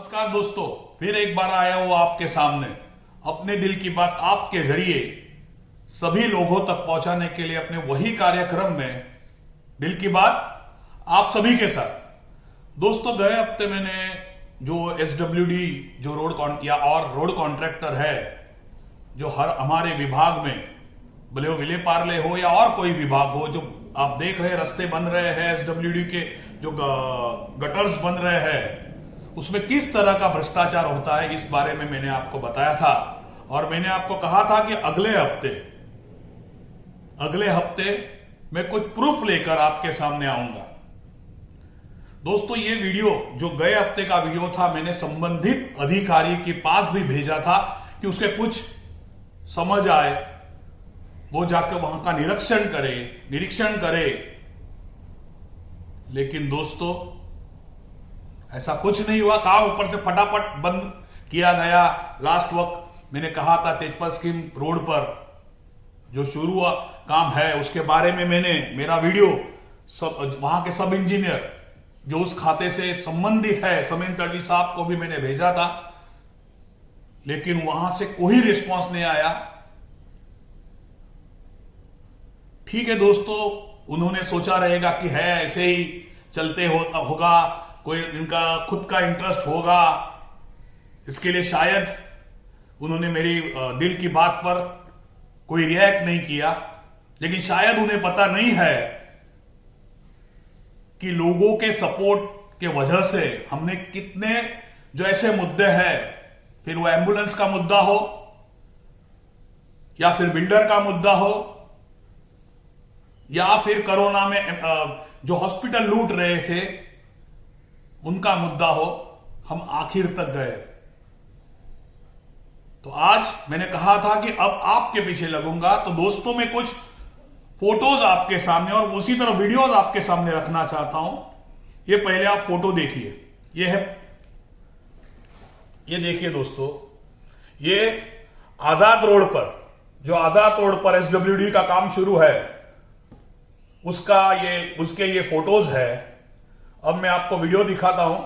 नमस्कार दोस्तों, फिर एक बार आया हूं आपके सामने अपने दिल की बात आपके जरिए सभी लोगों तक पहुंचाने के लिए अपने वही कार्यक्रम में दिल की बात आप सभी के साथ। दोस्तों, गए हफ्ते मैंने जो एसडब्ल्यूडी जो रोड कॉन्ट्रैक्टर है जो हर हमारे विभाग में भले वो विले पार्ले हो या और कोई विभाग हो, जो आप देख रहे रास्ते बन रहे हैं एसडब्ल्यूडी के, जो गटर्स बन रहे हैं, उसमें किस तरह का भ्रष्टाचार होता है इस बारे में मैंने आपको बताया था। और मैंने आपको कहा था कि अगले हफ्ते मैं कुछ प्रूफ लेकर आपके सामने आऊंगा। दोस्तों, ये वीडियो जो गए हफ्ते का वीडियो था, मैंने संबंधित अधिकारी के पास भी भेजा था कि उसके कुछ समझ आए, वो जाकर वहां का निरीक्षण करे। लेकिन दोस्तों, ऐसा कुछ नहीं हुआ। काम ऊपर से फटाफट बंद किया गया। लास्ट वक्त मैंने कहा था तेजपाल स्कीम रोड पर जो शुरू हुआ काम है उसके बारे में मैंने मेरा वीडियो वहां के सब इंजीनियर जो उस खाते से संबंधित है समीन तड़वी साहब को भी मैंने भेजा था, लेकिन वहां से कोई रिस्पांस नहीं आया। ठीक है दोस्तों, उन्होंने सोचा रहेगा कि है ऐसे ही चलते होगा, कोई इनका खुद का इंटरेस्ट होगा, इसके लिए शायद उन्होंने मेरी दिल की बात पर कोई रिएक्ट नहीं किया। लेकिन शायद उन्हें पता नहीं है कि लोगों के सपोर्ट के वजह से हमने कितने जो ऐसे मुद्दे हैं, फिर वो एम्बुलेंस का मुद्दा हो या फिर बिल्डर का मुद्दा हो या फिर कोरोना में जो हॉस्पिटल लूट रहे थे उनका मुद्दा हो, हम आखिर तक गए। तो आज मैंने कहा था कि अब आपके पीछे लगूंगा। तो दोस्तों, मैं कुछ फोटोज आपके सामने और उसी तरह वीडियोज आपके सामने रखना चाहता हूं। ये पहले आप फोटो देखिए, ये देखिए दोस्तों, ये आजाद रोड पर एसडब्ल्यूडी का काम शुरू है, उसके ये फोटोज है। अब मैं आपको वीडियो दिखाता हूं।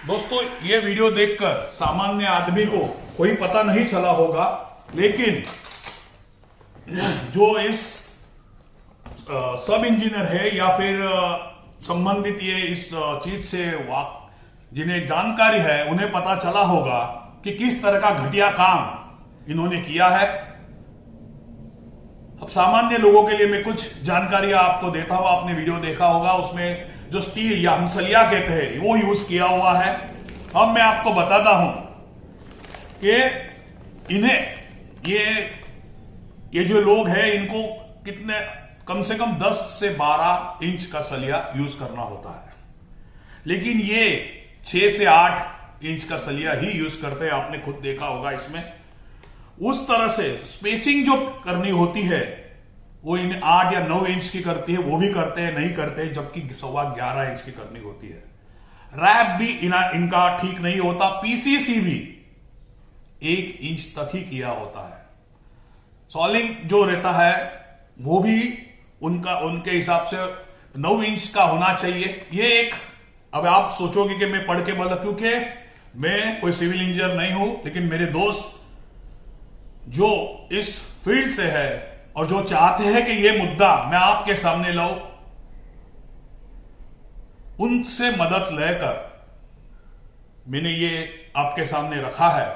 दोस्तों, ये वीडियो देखकर सामान्य आदमी को कोई पता नहीं चला होगा, लेकिन जो इस सब इंजीनियर है या फिर संबंधित ये इस चीज से जिन्हें जानकारी है, उन्हें पता चला होगा कि किस तरह का घटिया काम इन्होंने किया है। अब सामान्य लोगों के लिए मैं कुछ जानकारी आपको देता हूं। आपने वीडियो देखा होगा, उसमें जो स्टील या हम सलिया कहते हैं वो यूज किया हुआ है। अब मैं आपको बताता हूं कि इन्हें ये जो लोग हैं, इनको कितने कम से कम 10 से 12 इंच का सलिया यूज करना होता है, लेकिन ये 6 से 8 इंच का सलिया ही यूज करते हैं। आपने खुद देखा होगा। इसमें उस तरह से स्पेसिंग जो करनी होती है वो इन्हें 8 या 9 इंच की करती है, वो भी करते हैं, नहीं करते, जबकि 11.25 इंच की करनी होती है। रैप भी इनका ठीक नहीं होता। पीसीसी भी 1 इंच तक ही किया होता है। सॉलिंग जो रहता है वो भी उनके हिसाब से 9 इंच का होना चाहिए। ये अब आप सोचोगे कि मैं पढ़ के बोला, क्योंकि मैं कोई सिविल इंजीनियर नहीं हूं, लेकिन मेरे दोस्त जो इस फील्ड से है और जो चाहते हैं कि ये मुद्दा मैं आपके सामने लाऊं, उनसे मदद लेकर मैंने ये आपके सामने रखा है।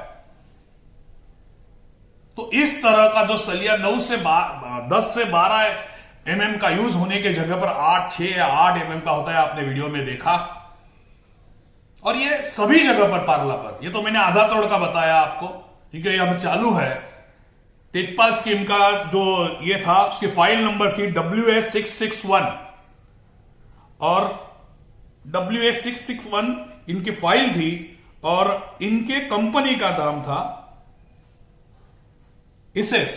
तो इस तरह का जो सलिया 10 से 12 mm का यूज होने के जगह पर 6 या 8 mm का होता है, आपने वीडियो में देखा। और ये सभी जगह पर पार्ला पर, ये तो मैंने आजाद रोड का बताया आपको, क्योंकि ये अब चालू है। तेजपाल स्कीम का जो ये था, उसकी फाइल नंबर थी WS661 और WS661 इनकी फाइल थी, और इनके कंपनी का नाम था इसेस।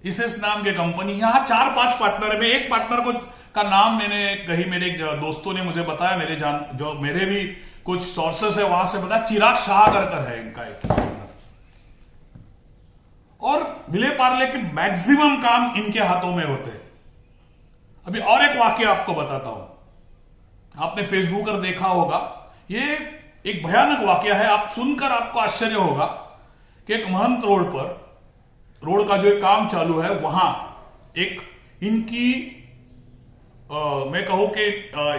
इसेस नाम की कंपनी, यहां 4-5 पार्टनर में, एक पार्टनर को का नाम मैंने कहीं मेरे दोस्तों ने मुझे बताया, जो मेरे भी कुछ सोर्सेस है वहां से बताया, चिराग शाह कर है इनका एक पार्टनर। और विले पार्ले के मैक्सिमम काम इनके हाथों में होते हैं। अभी और एक वाक्य आपको बताता हूं, आपने फेसबुक पर देखा होगा, ये एक भयानक वाक्य है, आप सुनकर आपको आश्चर्य होगा कि एक महंत रोड पर, रोड का जो एक काम चालू है, वहां एक इनकी मैं कहूं कि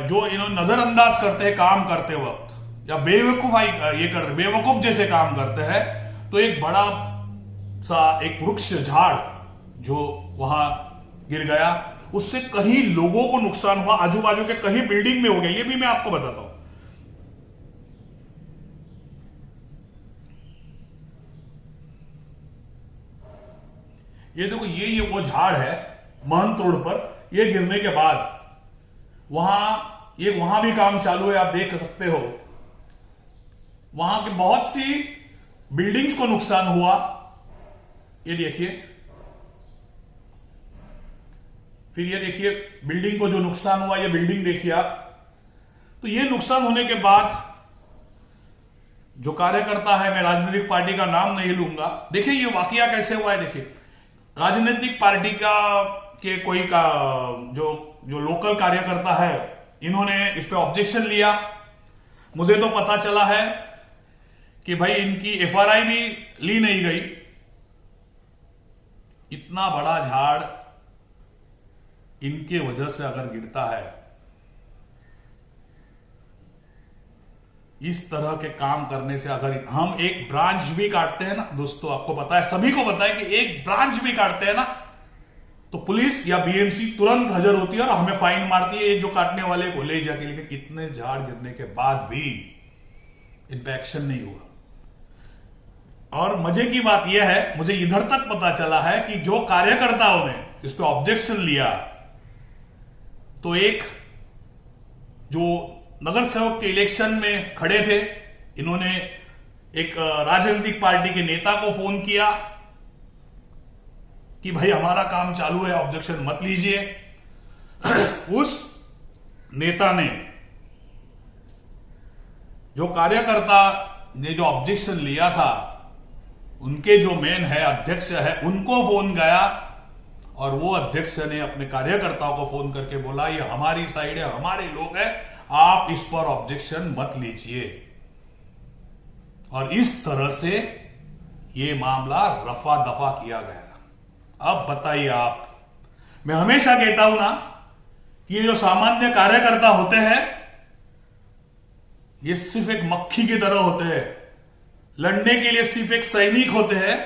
जो इन्होंने नजरअंदाज करते हैं काम करते वक्त, या बेवकूफ जैसे काम करते हैं, तो एक बड़ा सा एक वृक्ष झाड़ जो वहां गिर गया, उससे कहीं लोगों को नुकसान हुआ, आजू बाजू के कहीं बिल्डिंग में हो गया, ये भी मैं आपको बताता हूं। ये देखो, ये वो झाड़ है महंत रोड पर, ये गिरने के बाद वहां भी काम चालू है, आप देख सकते हो, वहां के बहुत सी बिल्डिंग्स को नुकसान हुआ, ये देखिए, फिर ये देखिए बिल्डिंग को जो नुकसान हुआ, ये बिल्डिंग देखिए आप। तो ये नुकसान होने के बाद जो कार्यकर्ता है, मैं राजनीतिक पार्टी का नाम नहीं लूंगा, देखिए ये वाकया कैसे हुआ है। देखिए, राजनीतिक पार्टी के कोई का जो लोकल कार्यकर्ता है, इन्होंने इस पे ऑब्जेक्शन लिया। मुझे तो पता चला है कि भाई इनकी एफआरआई भी ली नहीं गई। इतना बड़ा झाड़ इनके वजह से अगर गिरता है, इस तरह के काम करने से अगर हम एक ब्रांच भी काटते हैं ना दोस्तों, आपको पता है, सभी को पता है कि एक ब्रांच भी काटते हैं ना, तो पुलिस या बीएमसी तुरंत हाजिर होती है और हमें फाइन मारती है, जो काटने वाले को ले जाके। लेकिन कितने झाड़ गिरने के बाद भी इन पे एक्शन नहीं हुआ। और मजे की बात यह है, मुझे इधर तक पता चला है कि जो कार्यकर्ताओं ने इस पे ऑब्जेक्शन लिया, तो एक जो नगर सेवक के इलेक्शन में खड़े थे, इन्होंने एक राजनीतिक पार्टी के नेता को फोन किया कि भाई हमारा काम चालू है, ऑब्जेक्शन मत लीजिए। उस नेता ने, जो कार्यकर्ता ने जो ऑब्जेक्शन लिया था, उनके जो मेन है, अध्यक्ष है, उनको फोन गया, और वो अध्यक्ष ने अपने कार्यकर्ताओं को फोन करके बोला ये हमारी साइड है, हमारे लोग हैं, आप इस पर ऑब्जेक्शन मत लीजिए। और इस तरह से ये मामला रफा दफा किया गया। अब बताइए आप, मैं हमेशा कहता हूं ना कि ये जो सामान्य कार्यकर्ता होते हैं, ये सिर्फ एक मक्खी की तरह होते हैं, लड़ने के लिए सिर्फ एक सैनिक होते हैं,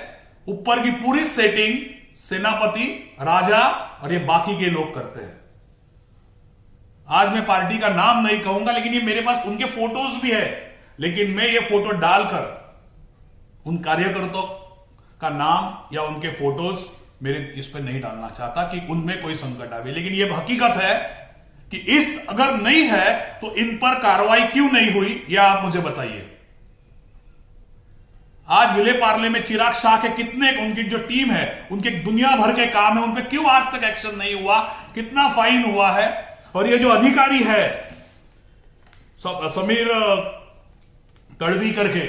ऊपर की पूरी सेटिंग सेनापति, राजा और ये बाकी के लोग करते हैं। आज मैं पार्टी का नाम नहीं कहूंगा, लेकिन ये मेरे पास उनके फोटोज भी है, लेकिन मैं ये फोटो डालकर उन कार्यकर्ताओं का नाम या उनके फोटोज मेरे इस पर नहीं डालना चाहता कि उनमें कोई संकट आवे। लेकिन ये हकीकत है कि इस अगर नहीं है तो इन पर कार्रवाई क्यों नहीं हुई, यह आप मुझे बताइए। आज विले पार्ले में चिराग शाह के कितने, उनकी जो टीम है, उनके दुनिया भर के काम है, उन पर क्यों आज तक एक्शन नहीं हुआ, कितना फाइन हुआ है। और ये जो अधिकारी है समीर तड़वी करके,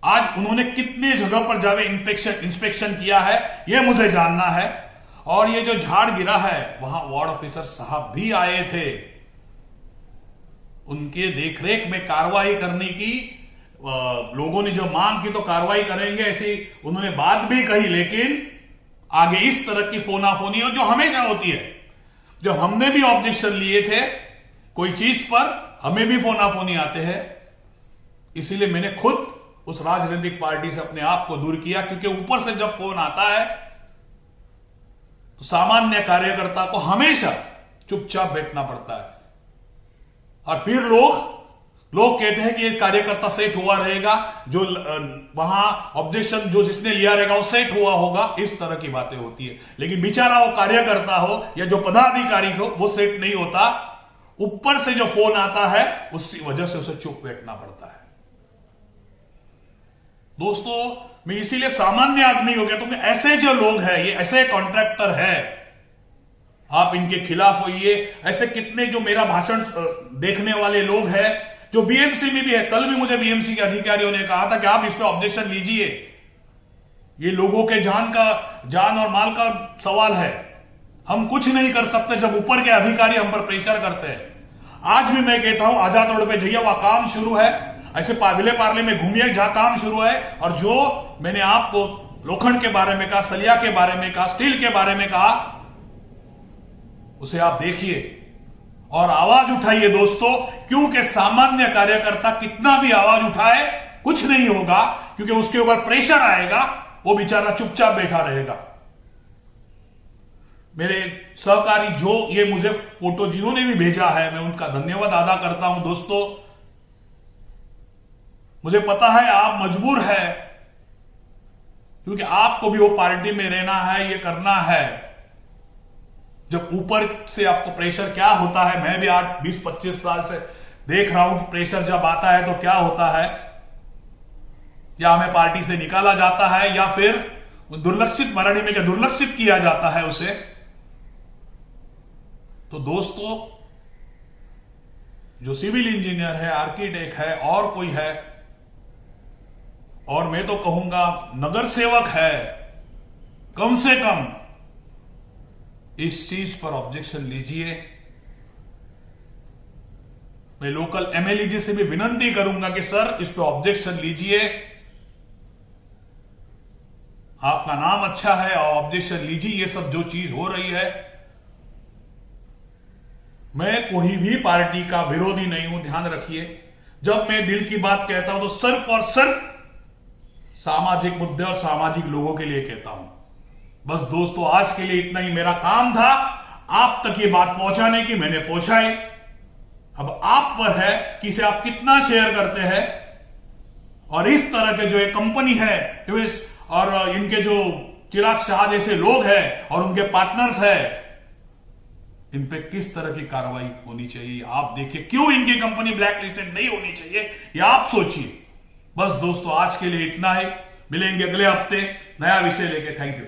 आज उन्होंने कितने जगह पर जावे इंस्पेक्शन किया है, यह मुझे जानना है। और ये जो झाड़ गिरा है, वहां वार्ड ऑफिसर साहब भी आए थे, उनके देखरेख में कार्रवाई करने की लोगों ने जो मांग की तो कार्रवाई करेंगे ऐसी उन्होंने बात भी कही। लेकिन आगे इस तरह की फोनाफोनी जो हमेशा होती है, जब हमने भी ऑब्जेक्शन लिए थे कोई चीज पर, हमें भी फोनाफोनी आते हैं। इसीलिए मैंने खुद उस राजनीतिक पार्टी से अपने आप को दूर किया, क्योंकि ऊपर से जब फोन आता है तो सामान्य कार्यकर्ता को हमेशा चुपचाप बैठना पड़ता है। और फिर लोग कहते हैं कि ये कार्यकर्ता सेट हुआ रहेगा, जो वहां ऑब्जेक्शन जो जिसने लिया रहेगा वो सेट हुआ होगा, इस तरह की बातें होती है। लेकिन बेचारा वो कार्यकर्ता हो या जो पदाधिकारी हो, वो सेट नहीं होता। ऊपर से जो फोन आता है, उसी वजह से उसे चुप बैठना पड़ता है। दोस्तों मैं इसीलिए सामान्य आदमी हो गया, तो ऐसे जो लोग हैं, ये ऐसे कॉन्ट्रैक्टर है, आप इनके खिलाफ होइए। ऐसे कितने जो मेरा भाषण देखने वाले लोग हैं, जो बीएमसी में भी है। कल भी मुझे बीएमसी के अधिकारियों ने कहा था कि आप इस पे ऑब्जेक्शन लीजिए, ये लोगों के जान और माल का सवाल है, हम कुछ नहीं कर सकते जब ऊपर के अधिकारी हम पर प्रेशर करते हैं। आज भी मैं कहता हूं आजाद रोड पे जाइए, वहां काम शुरू है। ऐसे पागले पार्ले में घूमिए जहां काम शुरू है। और जो मैंने आपको लोखंड के बारे में कहा, सलिया के बारे में कहा, स्टील के बारे में कहा, उसे आप देखिए और आवाज उठाइए दोस्तों, क्योंकि सामान्य कार्यकर्ता कितना भी आवाज उठाए कुछ नहीं होगा, क्योंकि उसके ऊपर प्रेशर आएगा, वो बेचारा चुपचाप बैठा रहेगा। मेरे सहकारी जो ये मुझे फोटो जिन्होंने भी भेजा है, मैं उनका धन्यवाद अदा करता हूं। दोस्तों मुझे पता है आप मजबूर है, क्योंकि आपको भी वो पार्टी में रहना है, ये करना है। जब ऊपर से आपको प्रेशर क्या होता है, मैं भी आज 20-25 साल से देख रहा हूं कि प्रेशर जब आता है तो क्या होता है। या हमें पार्टी से निकाला जाता है, या फिर दुर्लक्षित, मराठी में क्या दुर्लक्षित किया जाता है उसे। तो दोस्तों जो सिविल इंजीनियर है, आर्किटेक्ट है, और कोई है, और मैं तो कहूंगा नगर सेवक है, कम से कम इस चीज पर ऑब्जेक्शन लीजिए। मैं लोकल एमएलए जी से भी विनती करूंगा कि सर इस पर ऑब्जेक्शन लीजिए, आपका नाम अच्छा है और ऑब्जेक्शन लीजिए। ये सब जो चीज हो रही है, मैं कोई भी पार्टी का विरोधी नहीं हूं, ध्यान रखिए। जब मैं दिल की बात कहता हूं तो सिर्फ और सिर्फ सामाजिक मुद्दे और सामाजिक लोगों के लिए कहता हूं। बस दोस्तों आज के लिए इतना ही मेरा काम था, आप तक ये बात पहुंचाने की, मैंने पहुंचाई। अब आप पर है कि इसे आप कितना शेयर करते हैं। और इस तरह के जो एक कंपनी है और इनके जो चिराग शाह जैसे लोग हैं और उनके पार्टनर्स हैं, इन पे किस तरह की कार्रवाई होनी चाहिए। आप देखिए क्यों इनकी कंपनी ब्लैक लिस्टेड नहीं होनी चाहिए, ये आप सोचिए। बस दोस्तों आज के लिए इतना ही, मिलेंगे अगले हफ्ते नया विषय लेके। Thank you.